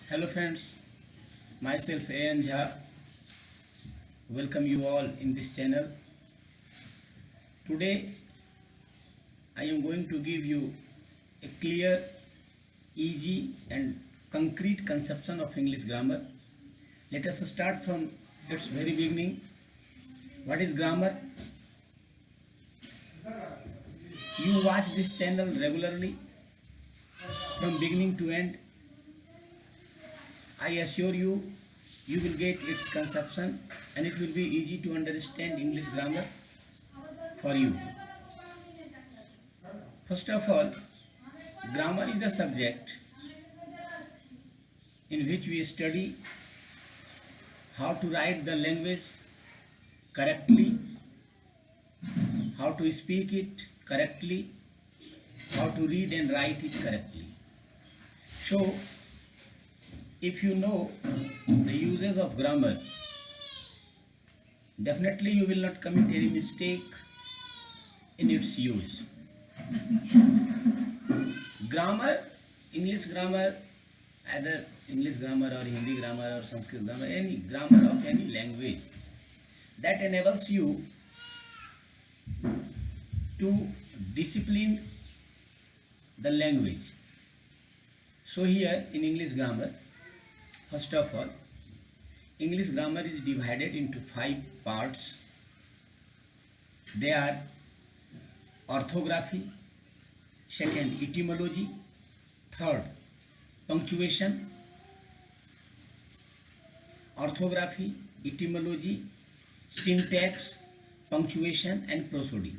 Hello friends, myself A.N. Jha. Welcome you all in this channel. Today I am going to give you a clear, easy and concrete conception of English grammar. Let us start from its very beginning. What is grammar? You watch this channel regularly from beginning to end. I assure you, you will get its conception and it will be easy to understand English grammar for you. First of all, grammar is the subject in which we study how to write the language correctly, how to speak it correctly, how to read and write it correctly. So, if you know the uses of grammar, definitely you will not commit any mistake in its use. Grammar, English grammar, either English grammar or Hindi grammar or Sanskrit grammar, any grammar of any language, that enables you to discipline the language. So here in English grammar, first of all, English grammar is divided into 5 parts. They are orthography, second etymology, third punctuation, orthography, etymology, syntax, punctuation and prosody.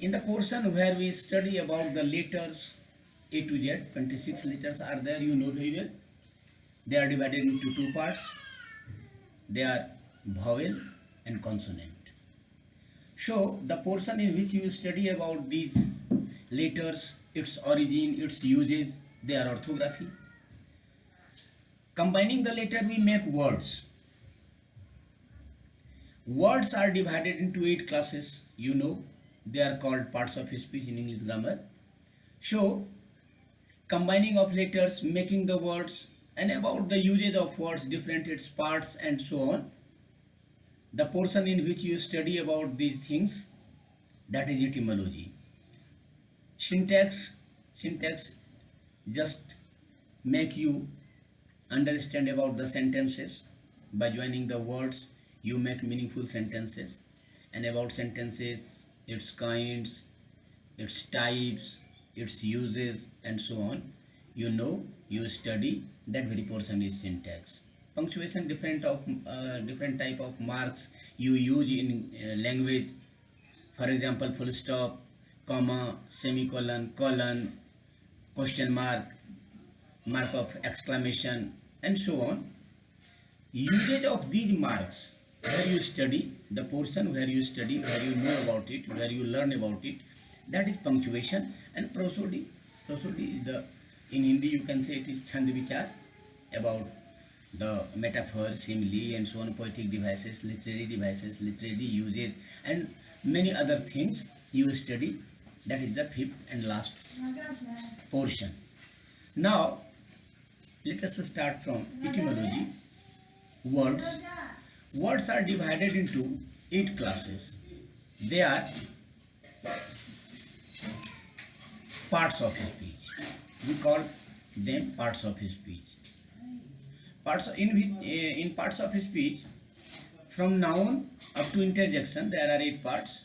In the portion where we study about the letters A to Z, 26 letters are there, you know very well. They are divided into 2 parts. They are vowel and consonant. So, the portion in which you study about these letters, its origin, its uses, they are orthography. Combining the letter, we make words. Words are divided into 8 classes, you know. They are called parts of speech in English grammar. So, combining of letters, making the words, and about the usage of words, different its parts and so on. The portion in which you study about these things, that is etymology. Syntax just make you understand about the sentences. By joining the words, you make meaningful sentences. And about sentences, its kinds, its types, its uses and so on. You know, you study, that very portion is syntax. Punctuation, different type of marks you use in language. For example, full stop, comma, semicolon, colon, question mark, mark of exclamation and so on. Usage of these marks where you study, the portion where you study, where you know about it, where you learn about it, that is punctuation. And prosody. Prosody is the, in Hindi you can say it is chand vichar, about the metaphor, simile and so on, poetic devices, literary uses and many other things you study. That is the 5th and last portion. Now let us start from etymology. Words. Words are divided into 8 classes. They are parts of speech. We call them parts of speech. In parts of speech, from noun up to interjection, there are 8 parts.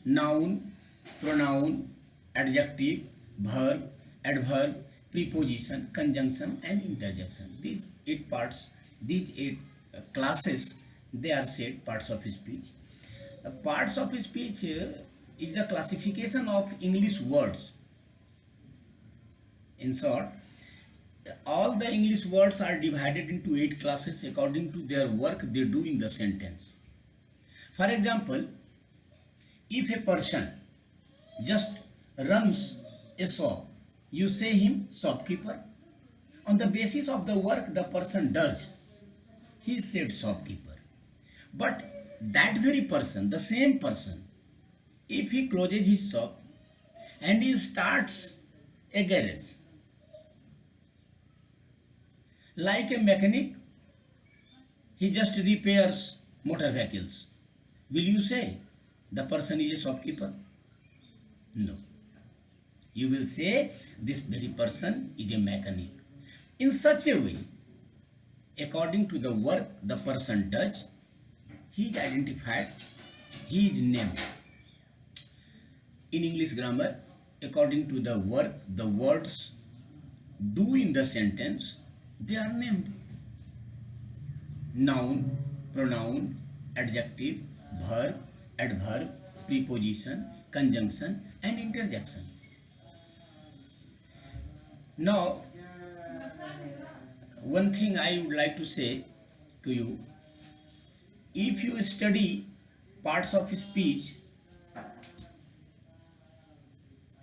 Noun, pronoun, adjective, verb, adverb, preposition, conjunction and interjection. These 8 parts, these 8 classes, they are said parts of speech. Parts of speech is the classification of English words. In short, all the English words are divided into 8 classes according to their work they do in the sentence. For example, if a person just runs a shop, you say him shopkeeper. On the basis of the work the person does, he said shopkeeper. But that very person, the same person, if he closes his shop and he starts a garage, Like a mechanic, he just repairs motor vehicles. Will you say the person is a shopkeeper? No. You will say this very person is a mechanic. In such a way, according to the work the person does, he is identified, he is named. In English grammar, according to the work the words do in the sentence, they are named. Noun, pronoun, adjective, verb, adverb, preposition, conjunction and interjection. Now, one thing I would like to say to you, if you study parts of speech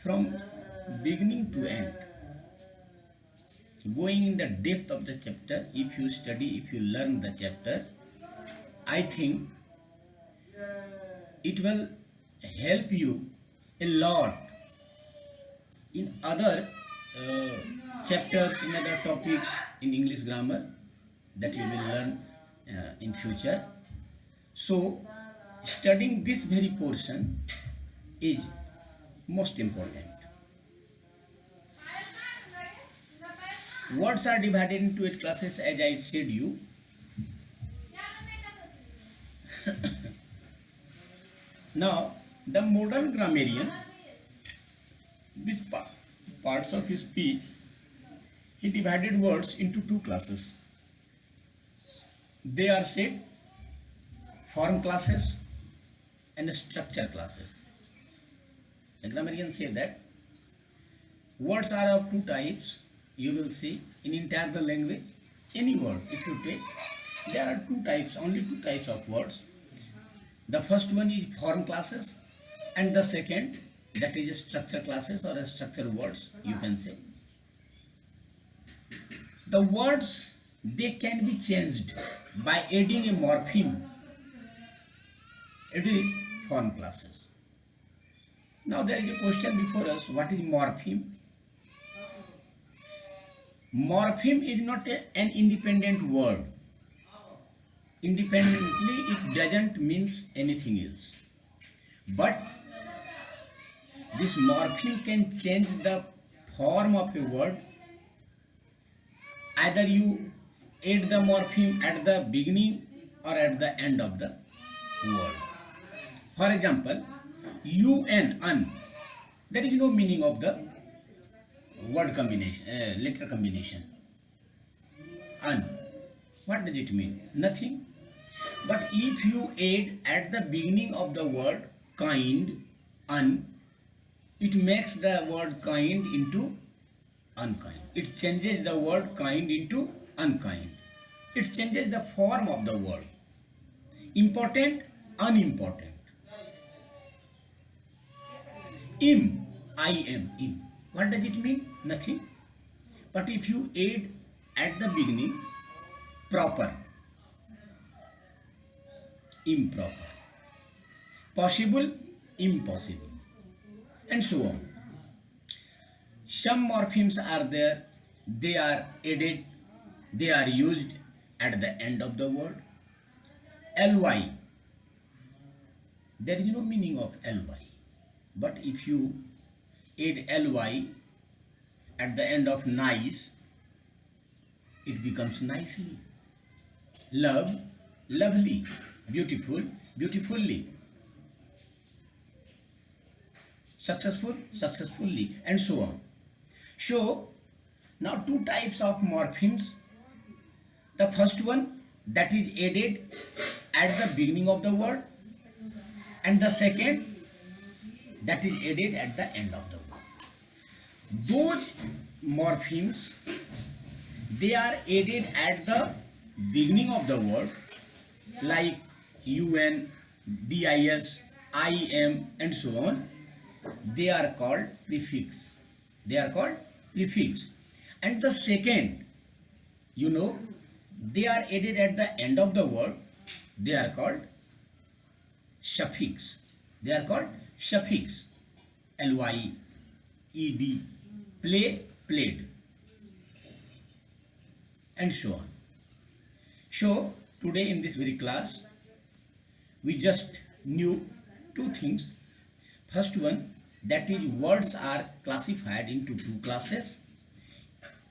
from beginning to end, going in the depth of the chapter, if you study, if you learn the chapter, I think it will help you a lot in other chapters, in other topics in English grammar that you will learn in future. So studying this very portion is most important. Words are divided into 8 classes, as I said you. Now, the modern grammarian, these parts of his speech, he divided words into 2 classes. They are said form classes and structure classes. The grammarian say that words are of 2 types. You will see in entire the language, any word if you take, there are 2 types, only 2 types of words. The first one is form classes and the second, that is a structure classes or a structure words, you can say. The words, they can be changed by adding a morpheme. It is form classes. Now there is a question before us, what is morpheme? Morpheme is not an independent word. Independently, it doesn't means anything else. But this morpheme can change the form of a word. Either you add the morpheme at the beginning or at the end of the word. For example, un, there is no meaning of the word combination, letter combination. Un, what does it mean? Nothing. But if you add at the beginning of the word kind, un, it makes the word kind into unkind. It changes the word kind into unkind. It changes the form of the word. Important, unimportant. Im, im. What does it mean? Nothing. But if you add at the beginning proper, improper, possible, impossible, and so on. Some morphemes are there, they are added, they are used at the end of the word. Ly, there is no meaning of ly. But if you add ly at the end of nice, it becomes nicely. Love, lovely. Beautiful, beautifully. Successful, successfully, and so on. So, now 2 types of morphemes. The first one, that is added at the beginning of the word, and the second, that is added at the end of the word. Those morphemes, they are added at the beginning of the word, like un, dis, im, and so on. They are called prefix. They are called prefix. And the second, they are added at the end of the word. They are called suffix. They are called suffix. ly, ed, play, played. and so on. So today in this very class, we just knew two things. First one, that is words are classified into two classes.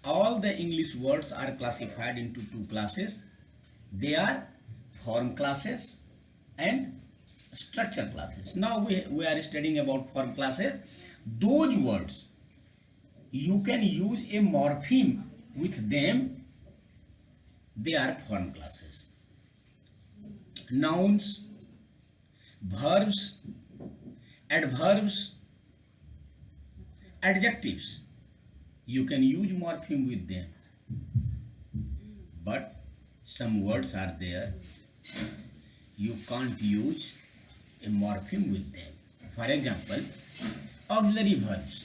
All the English words are classified into two classes. They are form classes and structure classes. Now we are studying about form classes. Those words, you can use a morpheme with them. They are form classes. Nouns, verbs, adverbs, adjectives, you can use morpheme with them. But some words are there, you can't use a morpheme with them. For example, auxiliary verbs,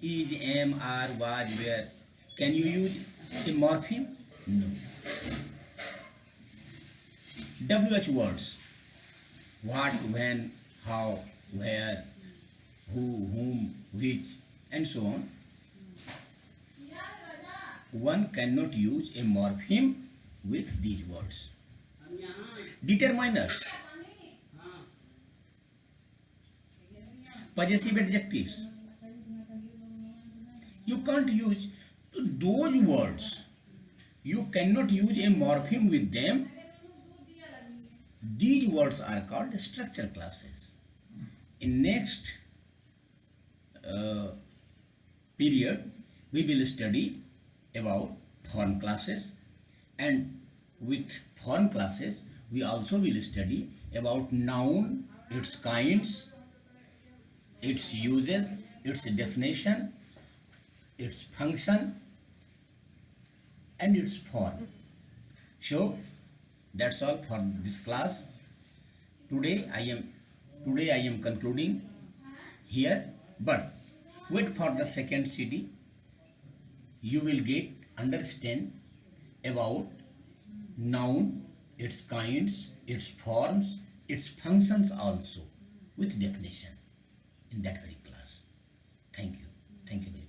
is, am, are, was, were. Can you use a morpheme? No. WH words, what, when, how, where, who, whom, which, and so on. One cannot use a morpheme with these words. Determiners, possessive adjectives, you can't use those words. You cannot use a morpheme with them. These words are called structure classes. In next period, we will study about form classes, and with form classes we also will study about noun, its kinds, its uses, its definition, its function, and its form. So that's all for this class. Today I am concluding here, but wait for the second CD. You will get understand about noun, its kinds, its forms, its functions also with definition in that very class. Thank you. Thank you very much.